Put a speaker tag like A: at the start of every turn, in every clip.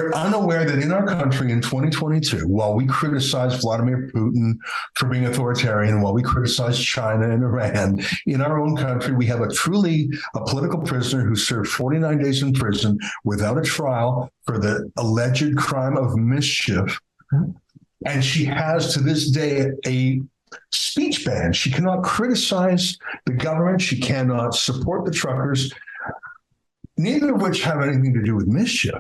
A: They're unaware that in our country in 2022, while we criticize Vladimir Putin for being authoritarian, while we criticize China and Iran, in our own country, we have a political prisoner who served 49 days in prison without a trial for the alleged crime of mischief. And she has to this day a speech ban. She cannot criticize the government. She cannot support the truckers, neither of which have anything to do with mischief.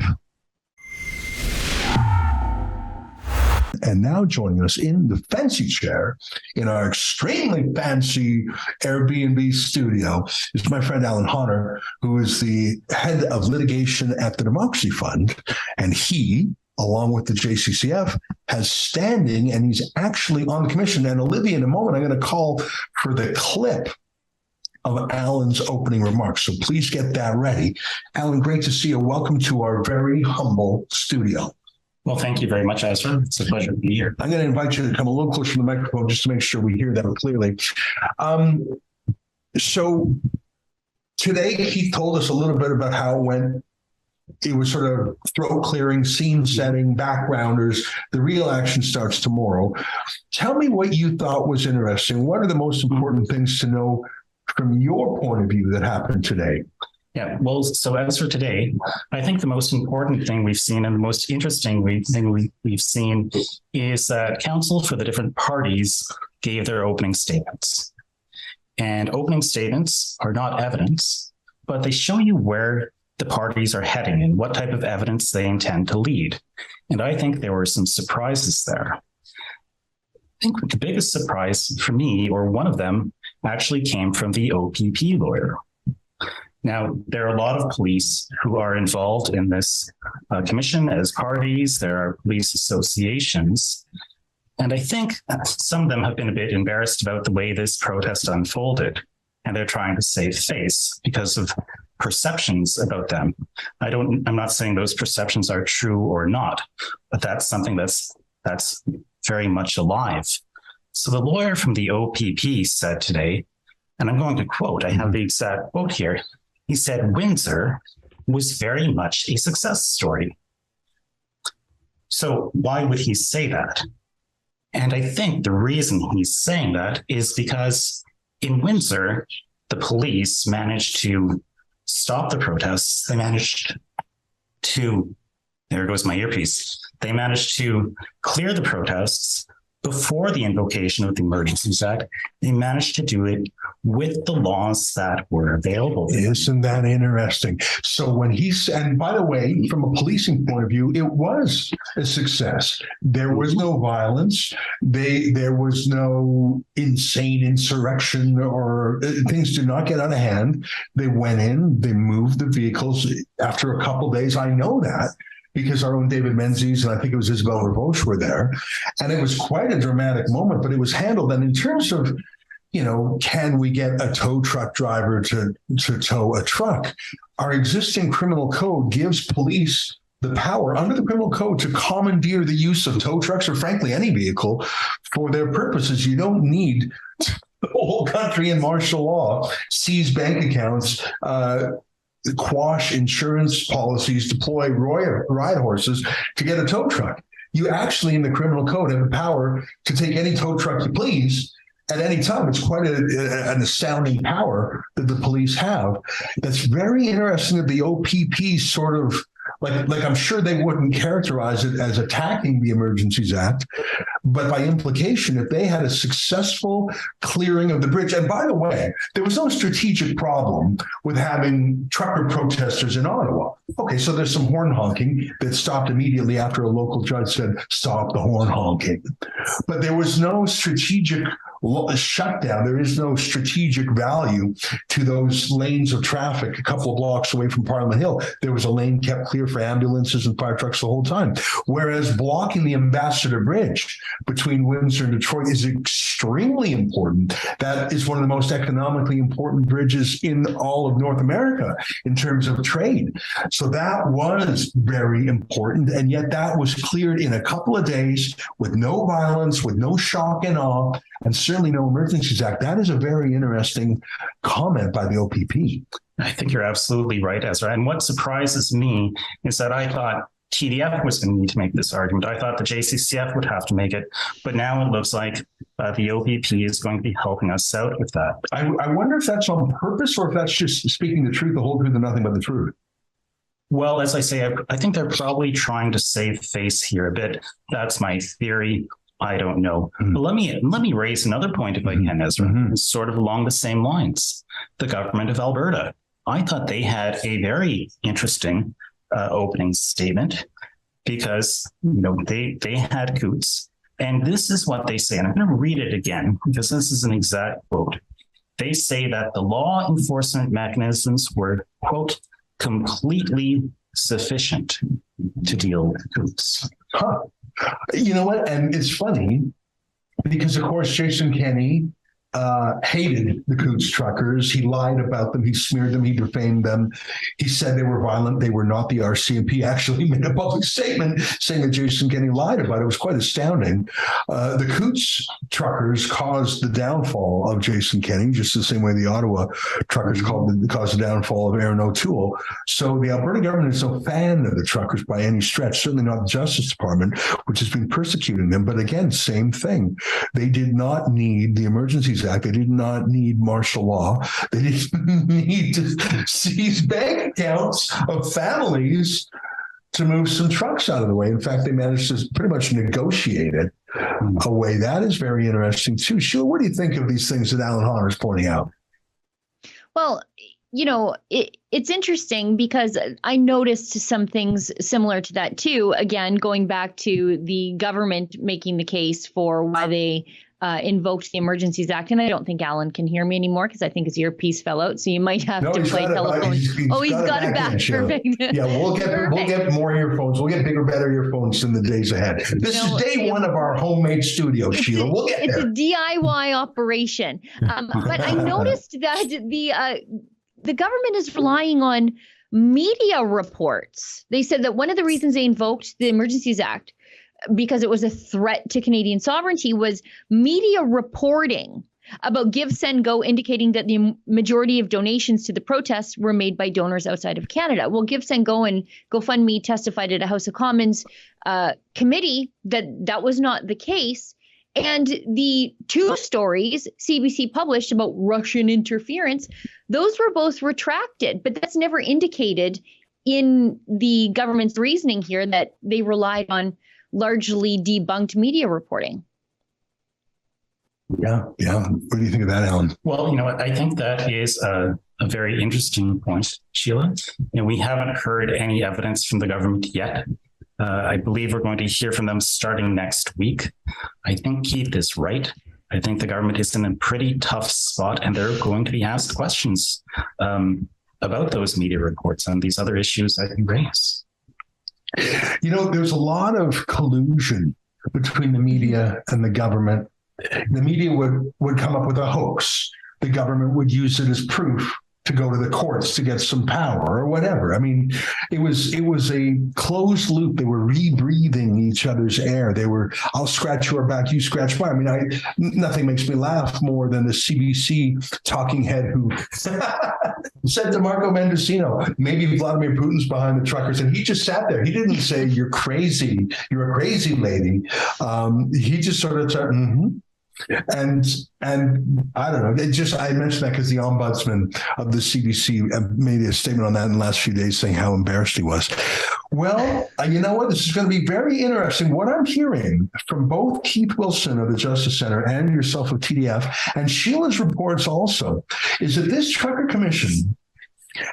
A: And now joining us in the fancy chair in our extremely fancy Airbnb studio is my friend Alan Honner, who is the head of litigation at the Democracy Fund. And he, along with the JCCF, has standing, and he's actually on the commission. And Olivia, in a moment, I'm going to call for the clip of Alan's opening remarks. So please get that ready. Alan, great to see you. Welcome to our very humble studio.
B: Well, thank you very much, Ezra. It's a pleasure to be here.
A: I'm going to invite you to come a little closer to the microphone just to make sure we hear that clearly. So today he told us a little bit about how it went. It was sort of throat clearing, scene setting, backgrounders. The real action starts tomorrow. Tell me what you thought was interesting. What are the most important things to know from your point of view that happened today?
B: Yeah, well, so as for today, I think the most important thing we've seen and the most interesting thing we've seen is that counsel for the different parties gave their opening statements. And opening statements are not evidence, but they show you where the parties are heading and what type of evidence they intend to lead. And I think there were some surprises there. I think the biggest surprise for me, or one of them, actually came from the OPP lawyer. Now, there are a lot of police who are involved in this commission as parties. There are police associations. And I think some of them have been a bit embarrassed about the way this protest unfolded. And they're trying to save face because of perceptions about them. I'm not saying those perceptions are true or not, but that's something that's very much alive. So the lawyer from the OPP said today, and I'm going to quote, I have the exact quote here. He said, Windsor was very much a success story. So why would he say that? And I think the reason he's saying that is because in Windsor, the police managed to stop the protests. They managed to, there goes my earpiece. They managed to clear the protests before the invocation of the Emergencies Act. They managed to do it with the laws that were available.
A: Isn't that interesting? So when and by the way, from a policing point of view, it was a success. There was no violence. There was no insane insurrection, or things did not get out of hand. They went in, they moved the vehicles. After a couple of days, I know that, because our own David Menzies and I think it was Isabel Ravoche were there. And it was quite a dramatic moment, but it was handled. And in terms of, can we get a tow truck driver to tow a truck? Our existing criminal code gives police the power under the criminal code to commandeer the use of tow trucks, or frankly, any vehicle, for their purposes. You don't need the whole country in martial law, seize bank accounts, quash insurance policies, deploy ride horses to get a tow truck. You actually, in the criminal code, have the power to take any tow truck you please at any time. It's quite an astounding power that the police have. That's very interesting that the OPP sort of, like I'm sure they wouldn't characterize it as attacking the Emergencies Act, but by implication, if they had a successful clearing of the bridge, and by the way, there was no strategic problem with having trucker protesters in Ottawa. Okay, so there's some horn honking that stopped immediately after a local judge said, stop the horn honking. But there was no strategic shutdown. There is no strategic value to those lanes of traffic a couple of blocks away from Parliament Hill. There was a lane kept clear for ambulances and fire trucks the whole time. Whereas blocking the Ambassador Bridge between Windsor and Detroit is extremely important. That is one of the most economically important bridges in all of North America in terms of trade. So that was very important. And yet that was cleared in a couple of days with no violence, with no shock and awe, and certainly no Emergencies Act. That is a very interesting comment by the OPP.
B: I think you're absolutely right, Ezra. And what surprises me is that I thought TDF was going to need to make this argument. I thought the JCCF would have to make it, but now it looks like the OPP is going to be helping us out with that.
A: I wonder if that's on purpose or if that's just speaking the truth, the whole truth, and nothing but the truth.
B: Well, as I say, I think they're probably trying to save face here a bit. That's my theory. I don't know. But let me raise another point if I can, Ezra. It's sort of along the same lines. The government of Alberta. I thought they had a very interesting opening statement because they had Coots, and this is what they say. And I'm going to read it again because this is an exact quote. They say that the law enforcement mechanisms were, quote, completely sufficient to deal with Coots.
A: Huh. You know what? And it's funny because, of course, Jason Kenney hated the Coots truckers. He lied about them. He smeared them. He defamed them. He said they were violent. They were not the RCMP. Actually made a public statement saying that Jason Kenney lied about it. It was quite astounding. The Coots truckers caused the downfall of Jason Kenney, just the same way the Ottawa truckers caused the downfall of Aaron O'Toole. So the Alberta government is no fan of the truckers by any stretch, certainly not the Justice Department, which has been persecuting them. But again, same thing. They did not need the Emergencies Act. They did not need martial law. They didn't need to seize bank accounts of families to move some trucks out of the way. In fact, they managed to pretty much negotiate it away. That is very interesting too. Sheila, what do you think of these things that Alan Honner is pointing out?
C: Well, it's interesting because I noticed some things similar to that too. Again, going back to the government making the case for why they invoked the Emergencies Act. And I don't think Alan can hear me anymore because I think his earpiece fell out. So you might have to play telephone. He's got it back. Perfect.
A: Yeah, we'll get more earphones. We'll get bigger, better earphones in the days ahead. This is day one of our homemade studio, Sheila. We'll get there.
C: It's a DIY operation. But I noticed that the government is relying on media reports. They said that one of the reasons they invoked the Emergencies Act because it was a threat to Canadian sovereignty was media reporting about Give, Send, Go, indicating that the majority of donations to the protests were made by donors outside of Canada. Well, Give, Send, Go and GoFundMe testified at a House of Commons committee that was not the case. And the two stories CBC published about Russian interference, those were both retracted, but that's never indicated in the government's reasoning here that they relied on largely debunked media reporting.
A: Yeah. What do you think of that, Alan?
B: Well, you know what? I think that is a very interesting point, Sheila. We haven't heard any evidence from the government yet. I believe we're going to hear from them starting next week. I think Keith is right. I think the government is in a pretty tough spot, and they're going to be asked questions about those media reports and these other issues that you raise.
A: There's a lot of collusion between the media and the government. The media would come up with a hoax. The government would use it as proof to go to the courts to get some power or whatever. I mean, it was a closed loop. They were rebreathing each other's air. They were, I'll scratch your back, you scratch mine. I mean, nothing makes me laugh more than the CBC talking head who said to Marco Mendocino, maybe Vladimir Putin's behind the truckers. And he just sat there. He didn't say, you're crazy. You're a crazy lady. He just sort of said, And I don't know. I mentioned that because the ombudsman of the CBC made a statement on that in the last few days saying how embarrassed he was. Well, you know what? This is going to be very interesting. What I'm hearing from both Keith Wilson of the Justice Center and yourself of TDF and Sheila's reports also is that this Trucker Commission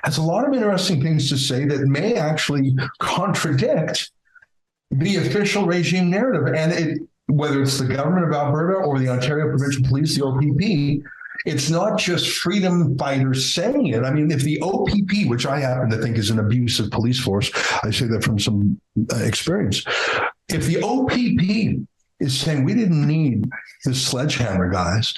A: has a lot of interesting things to say that may actually contradict the official regime narrative. And whether it's the government of Alberta or the Ontario Provincial Police, the OPP, it's not just freedom fighters saying it. I mean, if the OPP, which I happen to think is an abusive police force, I say that from some experience. If the OPP is saying we didn't need the sledgehammer guys,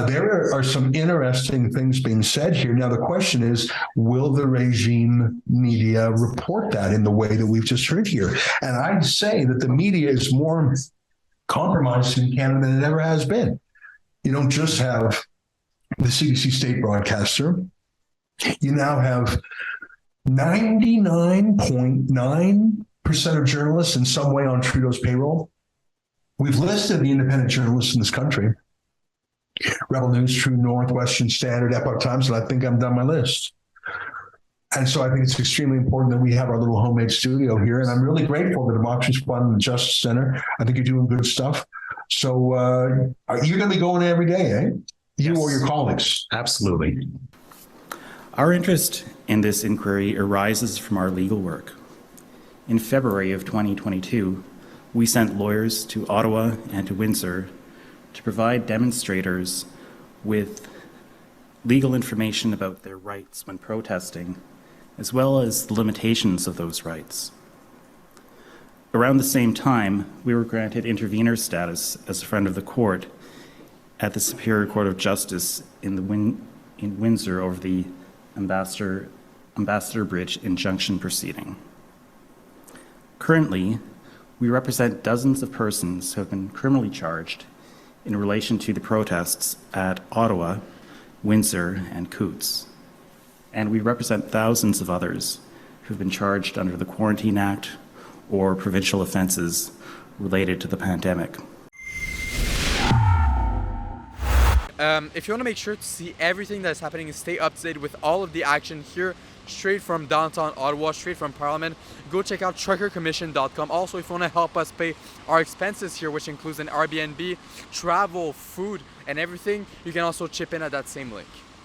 A: there are some interesting things being said here. Now, the question is, will the regime media report that in the way that we've just heard here? And I'd say that the media is more compromised in Canada than it ever has been. You don't just have the CBC state broadcaster. You now have 99.9% of journalists in some way on Trudeau's payroll. We've listed the independent journalists in this country. Rebel News, True North, Western Standard, Epoch Times, and I think I'm done my list. And so I think it's extremely important that we have our little homemade studio here. And I'm really grateful to the Democracy Fund and the Justice Center. I think you're doing good stuff. So you're going to be going every day, eh? You or your colleagues?
B: Absolutely. Our interest in this inquiry arises from our legal work. In February of 2022, we sent lawyers to Ottawa and to Windsor to provide demonstrators with legal information about their rights when protesting, as well as the limitations of those rights. Around the same time, we were granted intervener status as a friend of the court at the Superior Court of Justice in Windsor over the Ambassador Bridge injunction proceeding. Currently, we represent dozens of persons who have been criminally charged in relation to the protests at Ottawa, Windsor, and Coutts. And we represent thousands of others who've been charged under the Quarantine Act or provincial offenses related to the pandemic.
D: If you want to make sure to see everything that's happening and stay up to date with all of the action here, straight from downtown Ottawa, straight from Parliament, go check out truckercommission.com. Also, if you want to help us pay our expenses here, which includes an Airbnb, travel, food, and everything, you can also chip in at that same link.